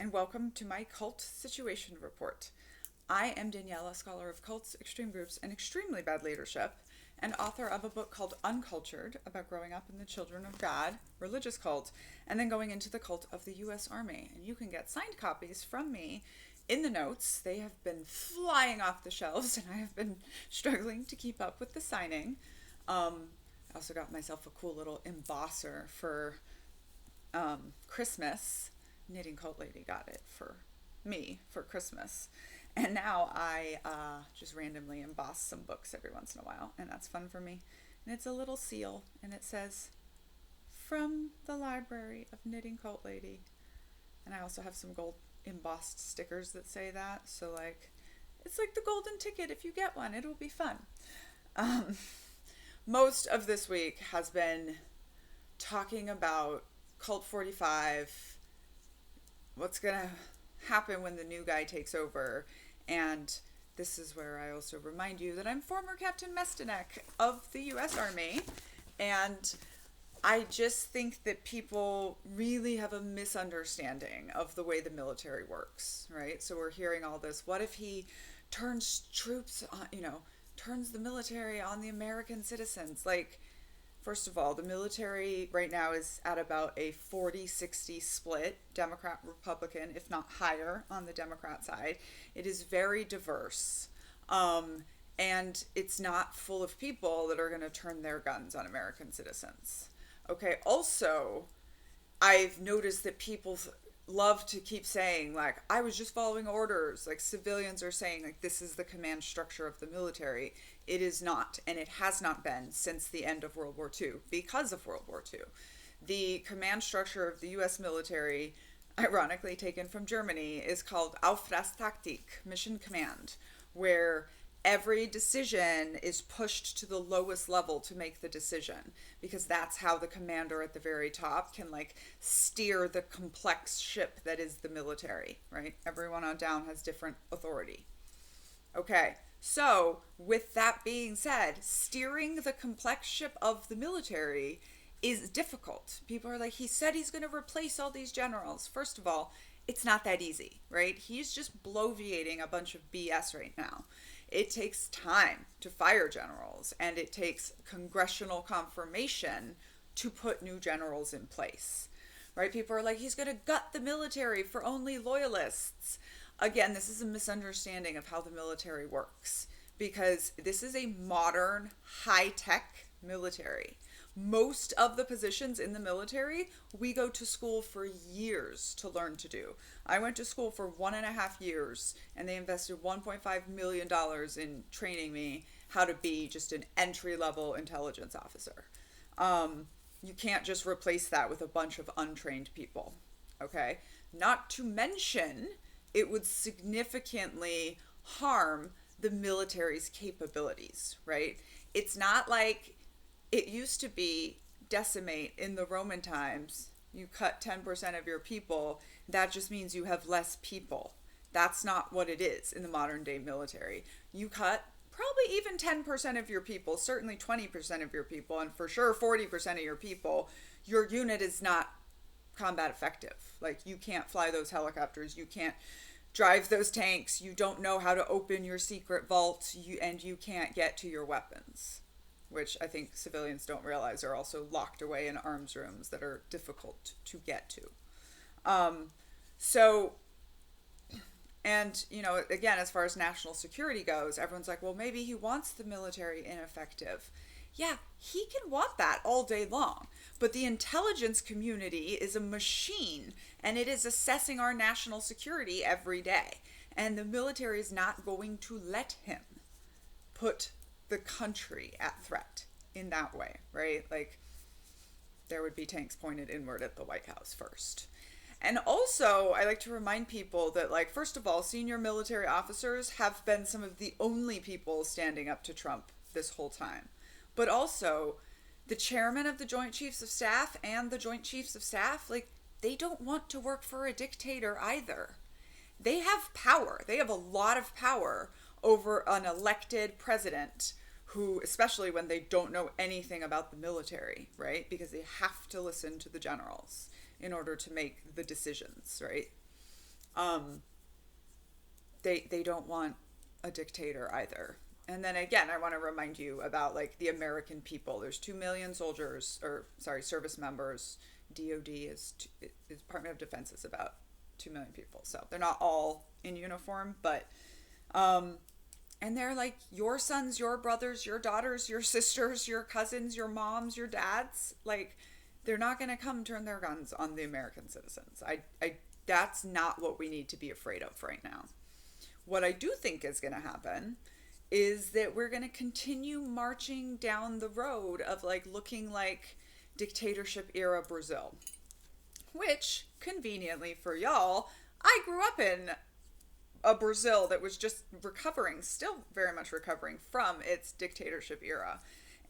and welcome to my Cult Situation Report. I am Danielle, a scholar of cults, extreme groups, and extremely bad leadership, and author of a book called Uncultured about growing up in the Children of God religious cult, and then going into the cult of the U.S. Army. And you can get signed copies from me in the notes. They have been flying off the shelves, and I have been struggling to keep up with the signing. I also got myself a cool little embosser for Christmas. Knitting Cult Lady got it for me for Christmas. And now I just randomly emboss some books every once in a while, and that's fun for me. And it's a little seal, and it says, "From the Library of Knitting Cult Lady." And I also have some gold embossed stickers that say that, so like, it's like the golden ticket if you get one. It'll be fun. Most of this week has been talking about Cult 45, what's going to happen when the new guy takes over. And this is where I also remind you that I'm former Captain Mestenek of the U.S. Army. And I just think that people really have a misunderstanding of the way the military works, right? So we're hearing all this. What if he turns troops on, turns the military on the American citizens? Like, first of all, the military right now is at about a 40-60 split, Democrat-Republican, if not higher on the Democrat side. It is very diverse. And it's not full of people that are going to turn their guns on American citizens. Okay, also, I've noticed that people love to keep saying, like, I was just following orders. Like, civilians are saying, like, this is the command structure of the military. It is not, and it has not been since the end of World War II, because of World War II. The command structure of the U.S. military, ironically taken from Germany, is called Auftragtaktik, mission command, where every decision is pushed to the lowest level to make the decision, because that's how the commander at the very top can like steer the complex ship that is the military, right? Everyone on down has different authority. Okay, so with that being said, steering the complex ship of the military is difficult. People are like, he said he's going to replace all these generals. First of all, it's not that easy, right? He's just bloviating a bunch of BS right now. It takes time to fire generals, and it takes congressional confirmation to put new generals in place, right? People are like, he's going to gut the military for only loyalists. Again, this is a misunderstanding of how the military works, because this is a modern, high-tech military. Most of the positions in the military, we go to school for years to learn to do. I went to school for 1.5 years, and they invested $1.5 million in training me how to be just an entry-level intelligence officer. You can't just replace that with a bunch of untrained people, okay? Not to mention, it would significantly harm the military's capabilities, right? It's not like it used to be decimate in the Roman times. You cut 10% of your people. That just means you have less people. That's not what it is in the modern day military. You cut probably even 10% of your people, certainly 20% of your people, and for sure 40% of your people. Your unit is not combat effective. Like, you can't fly those helicopters. You can't drive those tanks. You don't know how to open your secret vault. And you can't get to your weapons, which I think civilians don't realize are also locked away in arms rooms that are difficult to get to. And, again, as far as national security goes, everyone's like, well, maybe he wants the military ineffective. Yeah, he can want that all day long. But the intelligence community is a machine, and it is assessing our national security every day. And the military is not going to let him put the country at threat in that way, right? Like, there would be tanks pointed inward at the White House first. And also, I like to remind people that, like, first of all, senior military officers have been some of the only people standing up to Trump this whole time. But also, the chairman of the Joint Chiefs of Staff and the Joint Chiefs of Staff, like, they don't want to work for a dictator either. They have power. They have a lot of power over an elected president who, especially when they don't know anything about the military, right? Because they have to listen to the generals in order to make the decisions, right? Um, they don't want a dictator either. And then again, I want to remind you about like the American people. There's 2 million soldiers, or sorry, service members. DoD is Department of Defense is about 2 million people. So they're not all in uniform, but and they're like your sons, your brothers, your daughters, your sisters, your cousins, your moms, your dads. Like they're not going to come turn their guns on the American citizens. I that's not what we need to be afraid of right now. What I do think is going to happen is that we're going to continue marching down the road of like looking like dictatorship era Brazil, which conveniently for y'all, I grew up in a Brazil that was just recovering, still very much recovering from its dictatorship era.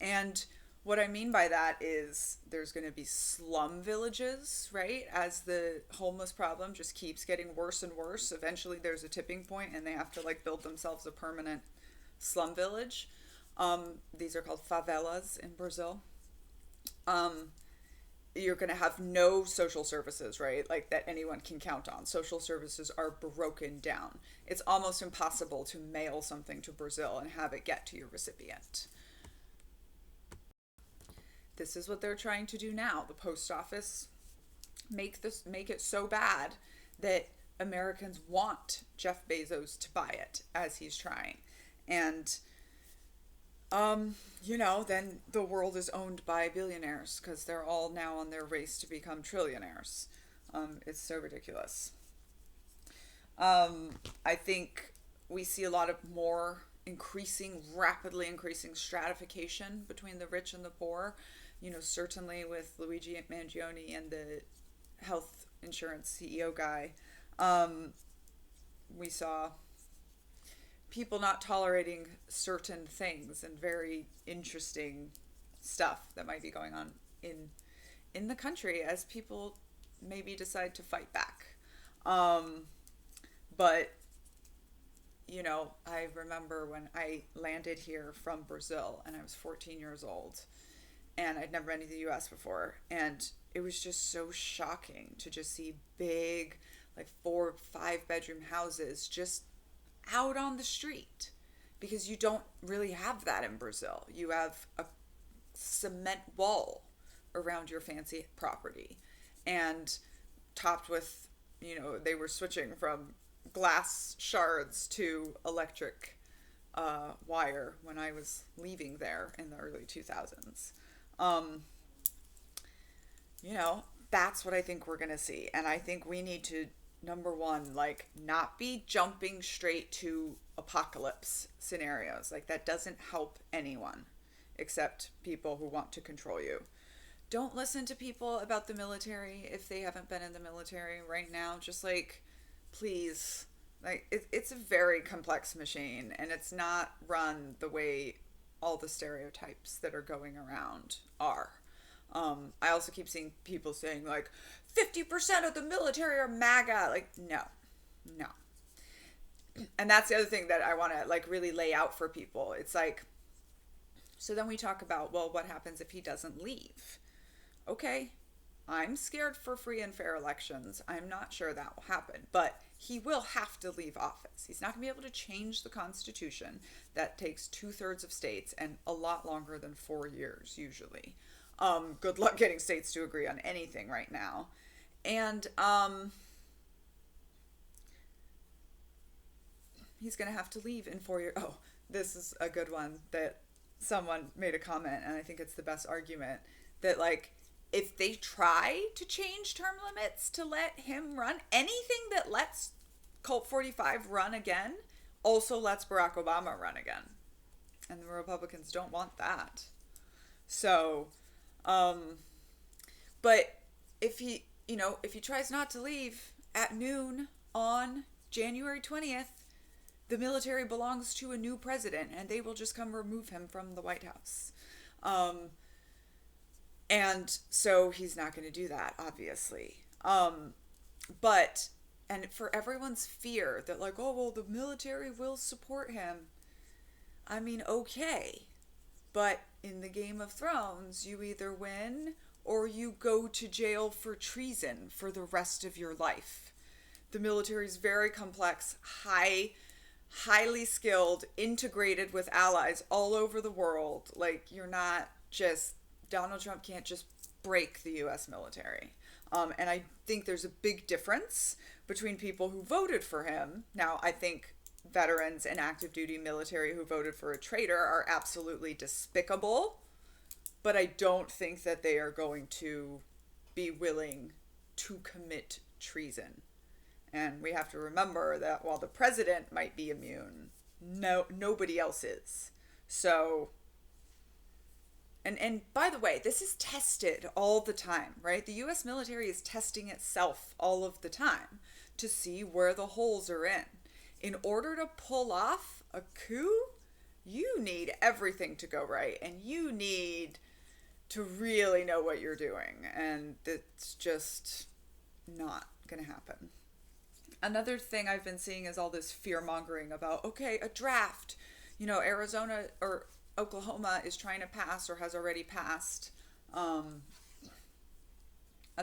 And what I mean by that is there's going to be slum villages, right? As the homeless problem just keeps getting worse and worse. Eventually there's a tipping point and they have to like build themselves a permanent slum village. These are called favelas in Brazil. You're going to have no social services, right? Like that anyone can count on. Social services are broken down. It's almost impossible to mail something to Brazil and have it get to your recipient. This is what they're trying to do now. The post office make it so bad that Americans want Jeff Bezos to buy it as he's trying. And then the world is owned by billionaires because they're all now on their race to become trillionaires. It's so ridiculous. I think we see a lot of more rapidly increasing stratification between the rich and the poor. Certainly with Luigi Mangione and the health insurance CEO guy, we saw people not tolerating certain things and very interesting stuff that might be going on in the country as people maybe decide to fight back. But I remember when I landed here from Brazil and I was 14 years old and I'd never been to the US before, and it was just so shocking to just see big like 4-5 bedroom houses just out on the street, because you don't really have that in Brazil. You have a cement wall around your fancy property and topped with, they were switching from glass shards to electric wire when I was leaving there in the early 2000s. That's what I think we're going to see. And I think we need to, number one, like not be jumping straight to apocalypse scenarios. Like that doesn't help anyone except people who want to control you. Don't listen to people about the military if they haven't been in the military right now. Just like, please, like it's a very complex machine and it's not run the way all the stereotypes that are going around are. I also keep seeing people saying like 50% of the military are MAGA. Like, no. And that's the other thing that I want to like really lay out for people. It's like, so then we talk about, well, what happens if he doesn't leave? Okay, I'm scared for free and fair elections. I'm not sure that will happen, but he will have to leave office. He's not going to be able to change the Constitution. That takes 2/3 of states and a lot longer than 4 years usually. Good luck getting states to agree on anything right now. And he's going to have to leave in 4 years. Oh, this is a good one that someone made a comment, and I think it's the best argument, that like if they try to change term limits to let him run, anything that lets Colt 45 run again also lets Barack Obama run again. And the Republicans don't want that. So, but if he tries not to leave at noon on January 20th, the military belongs to a new president and they will just come remove him from the White House. And so he's not going to do that, obviously. But, and for everyone's fear that like, oh, well, the military will support him. I mean, okay. But in the Game of Thrones, you either win or you go to jail for treason for the rest of your life. The military is very complex, highly skilled, integrated with allies all over the world. Like, you're not just, Donald Trump can't just break the US military. And I think there's a big difference between people who voted for him. Now, I think veterans and active duty military who voted for a traitor are absolutely despicable, but I don't think that they are going to be willing to commit treason. And we have to remember that while the president might be immune, nobody else is. So, and by the way, this is tested all the time, right? The US military is testing itself all of the time to see where the holes are in. In order to pull off a coup, you need everything to go right, and you need to really know what you're doing, and it's just not going to happen. Another thing I've been seeing is all this fear mongering about, okay, a draft. You know, Arizona or Oklahoma is trying to pass or has already passed a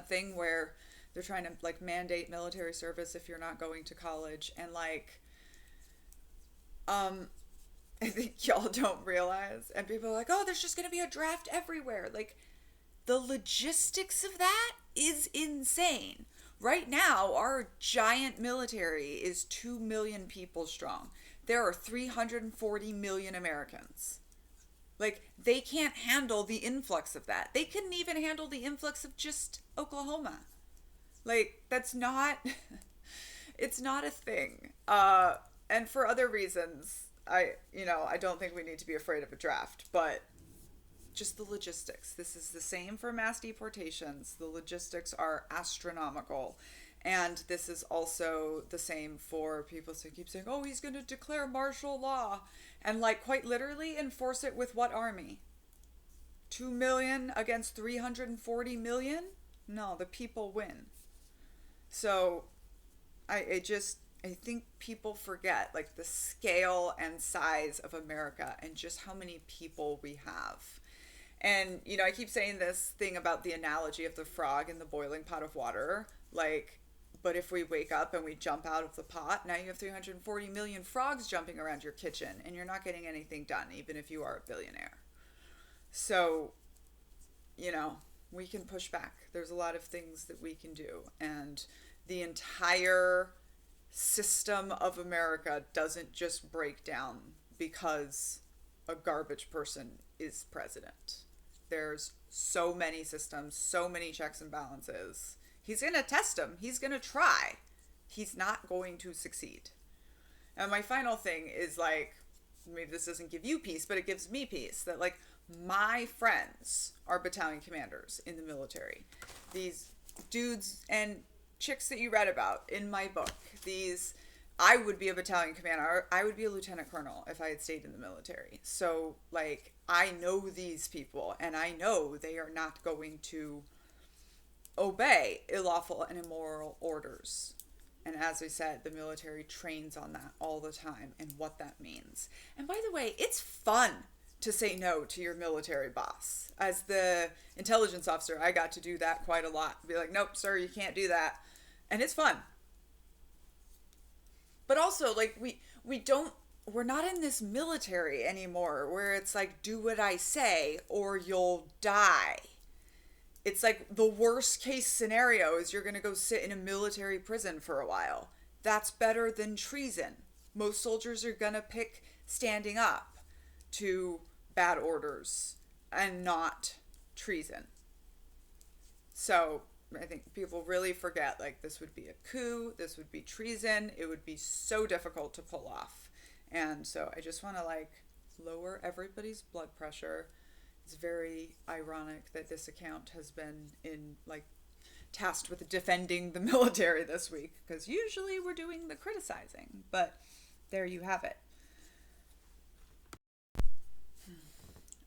thing where they're trying to like mandate military service if you're not going to college. And like, I think y'all don't realize, and people are like, oh, there's just going to be a draft everywhere. Like, the logistics of that is insane. Right now, our giant military is 2 million people strong. There are 340 million Americans. Like, they can't handle the influx of that. They couldn't even handle the influx of just Oklahoma. Like, that's not, it's not a thing. And for other reasons, I don't think we need to be afraid of a draft, but just the logistics. This is the same for mass deportations. The logistics are astronomical. And this is also the same for people who keep saying, oh, he's going to declare martial law. And like quite literally enforce it with what army? 2 million against 340 million? No, the people win. So I think people forget like the scale and size of America and just how many people we have. And, you know, I keep saying this thing about the analogy of the frog in the boiling pot of water. Like, but if we wake up and we jump out of the pot, now you have 340 million frogs jumping around your kitchen and you're not getting anything done, even if you are a billionaire. So, you know, we can push back. There's a lot of things that we can do. And the entire system of America doesn't just break down because a garbage person is president. There's so many systems, so many checks and balances. He's going to test them. He's going to try. He's not going to succeed. And my final thing is like, maybe this doesn't give you peace, but it gives me peace that like my friends are battalion commanders in the military. These dudes and chicks that you read about in my book, I would be a battalion commander. I would be a lieutenant colonel if I had stayed in the military. So, like, I know these people, and I know they are not going to obey unlawful and immoral orders. And as I said, the military trains on that all the time and what that means. And by the way, it's fun to say no to your military boss. As the intelligence officer, I got to do that quite a lot. Be like, nope, sir, you can't do that. And it's fun. But also, like, we're not in this military anymore where it's like, do what I say or you'll die. It's like the worst case scenario is you're going to go sit in a military prison for a while. That's better than treason. Most soldiers are going to pick standing up to bad orders and not treason. So I think people really forget, like, this would be a coup, this would be treason, it would be so difficult to pull off. And so I just want to, like, lower everybody's blood pressure. It's very ironic that this account has been tasked with defending the military this week, because usually we're doing the criticizing, but there you have it.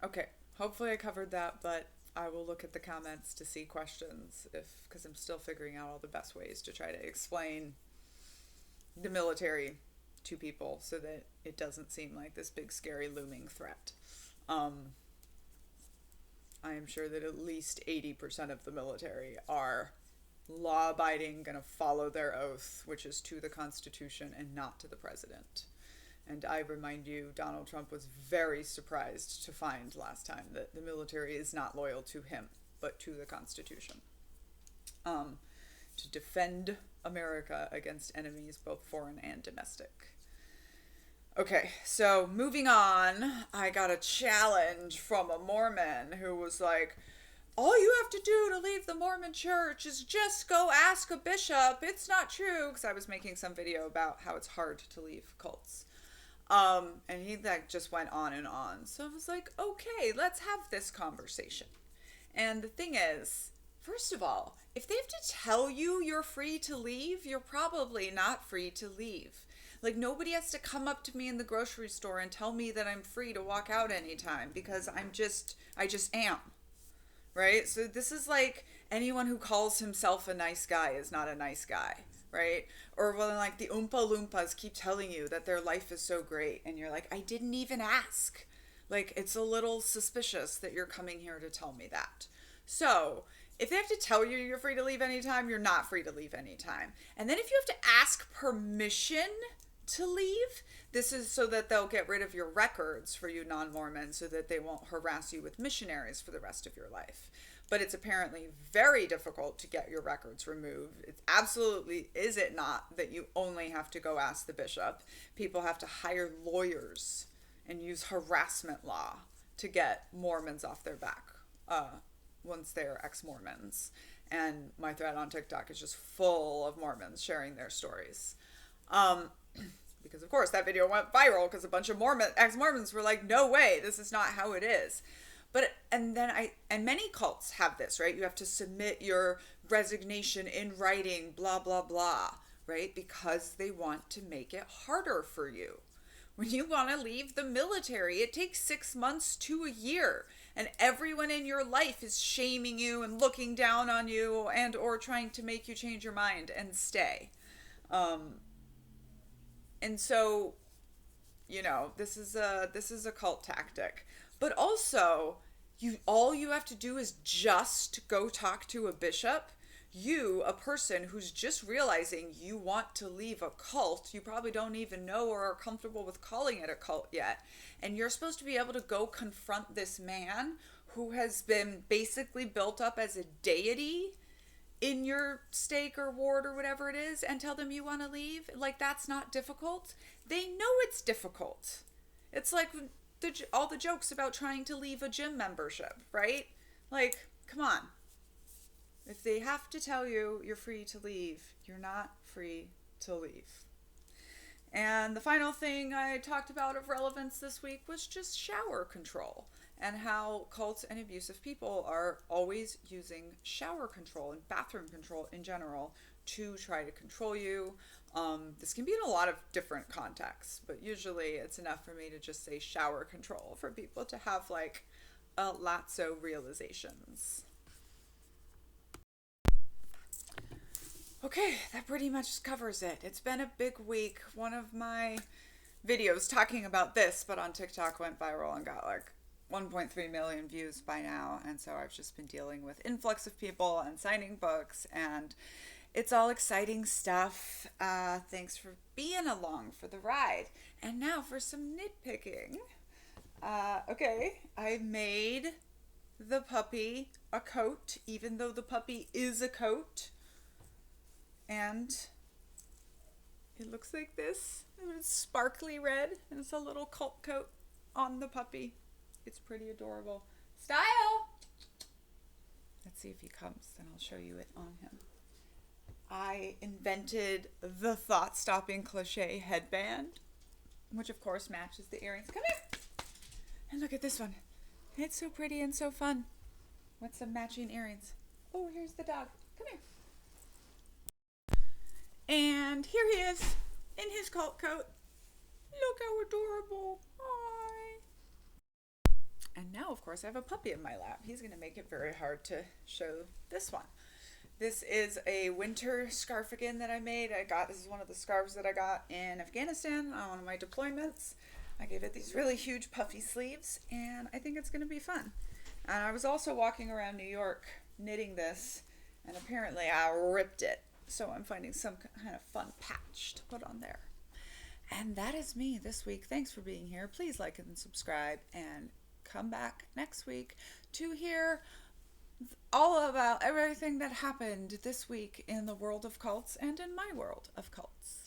Okay, hopefully I covered that, but I will look at the comments to see questions because I'm still figuring out all the best ways to try to explain the military to people so that it doesn't seem like this big scary looming threat. I am sure that at least 80% of the military are law-abiding, going to follow their oath, which is to the Constitution and not to the president. And I remind you, Donald Trump was very surprised to find last time that the military is not loyal to him, but to the Constitution. To defend America against enemies, both foreign and domestic. Okay, so moving on, I got a challenge from a Mormon who was like, all you have to do to leave the Mormon church is just go ask a bishop. It's not true. Because I was making some video about how it's hard to leave cults. And he like just went on and on. So I was like, okay, let's have this conversation. And the thing is, first of all, if they have to tell you you're free to leave, you're probably not free to leave. Like, nobody has to come up to me in the grocery store and tell me that I'm free to walk out anytime, because I just am. Right? So this is like anyone who calls himself a nice guy is not a nice guy, right? Or when like the Oompa Loompas keep telling you that their life is so great and you're like, I didn't even ask. Like, it's a little suspicious that you're coming here to tell me that. So if they have to tell you you're free to leave anytime, you're not free to leave anytime. And then if you have to ask permission to leave, this is so that they'll get rid of your records for you non-Mormons, so that they won't harass you with missionaries for the rest of your life. But it's apparently very difficult to get your records removed. It absolutely is it not that you only have to go ask the bishop. People have to hire lawyers and use harassment law to get Mormons off their back once they're ex-Mormons. And my thread on TikTok is just full of Mormons sharing their stories. Because of course that video went viral because a bunch of ex-Mormons were like, no way, this is not how it is. And many cults have this, right? You have to submit your resignation in writing, blah, blah, blah, right? Because they want to make it harder for you. When you want to leave the military, it takes 6 months to a year, and everyone in your life is shaming you and looking down on you and or trying to make you change your mind and stay. And so, this is a cult tactic. But also, all you have to do is just go talk to a bishop. You, a person who's just realizing you want to leave a cult, you probably don't even know or are comfortable with calling it a cult yet. And you're supposed to be able to go confront this man who has been basically built up as a deity in your stake or ward or whatever it is, and tell them you want to leave. Like, that's not difficult. They know it's difficult. It's like all the jokes about trying to leave a gym membership, right? Like, come on. If they have to tell you you're free to leave, you're not free to leave. And the final thing I talked about of relevance this week was just shower control, and how cults and abusive people are always using shower control and bathroom control in general to try to control you. This can be in a lot of different contexts, but usually it's enough for me to just say shower control for people to have like Lazzo realizations. Okay, that pretty much covers it. It's been a big week. One of my videos talking about this, but on TikTok, went viral and got like 1.3 million views by now. And so I've just been dealing with influx of people and signing books, and it's all exciting stuff. Thanks for being along for the ride. And now for some nitpicking. Okay, I made the puppy a coat, even though the puppy is a coat. And it looks like this. It's sparkly red, and it's a little cult coat on the puppy. It's pretty adorable. Style! Let's see if he comes, then I'll show you it on him. I invented the thought-stopping cliche headband, which of course matches the earrings. Come here! And look at this one. It's so pretty and so fun with some matching earrings. Oh, here's the dog. Come here. And here he is in his cult coat. Look how adorable. Hi. And now, of course, I have a puppy in my lap. He's going to make it very hard to show this one. This is a winter scarfigan that I made. This is one of the scarves that I got in Afghanistan on one of my deployments. I gave it these really huge puffy sleeves, and I think it's going to be fun. And I was also walking around New York knitting this, And apparently I ripped it. So I'm finding some kind of fun patch to put on there. And that is me this week. Thanks for being here. Please like and subscribe and come back next week to hear all about everything that happened this week in the world of cults and in my world of cults.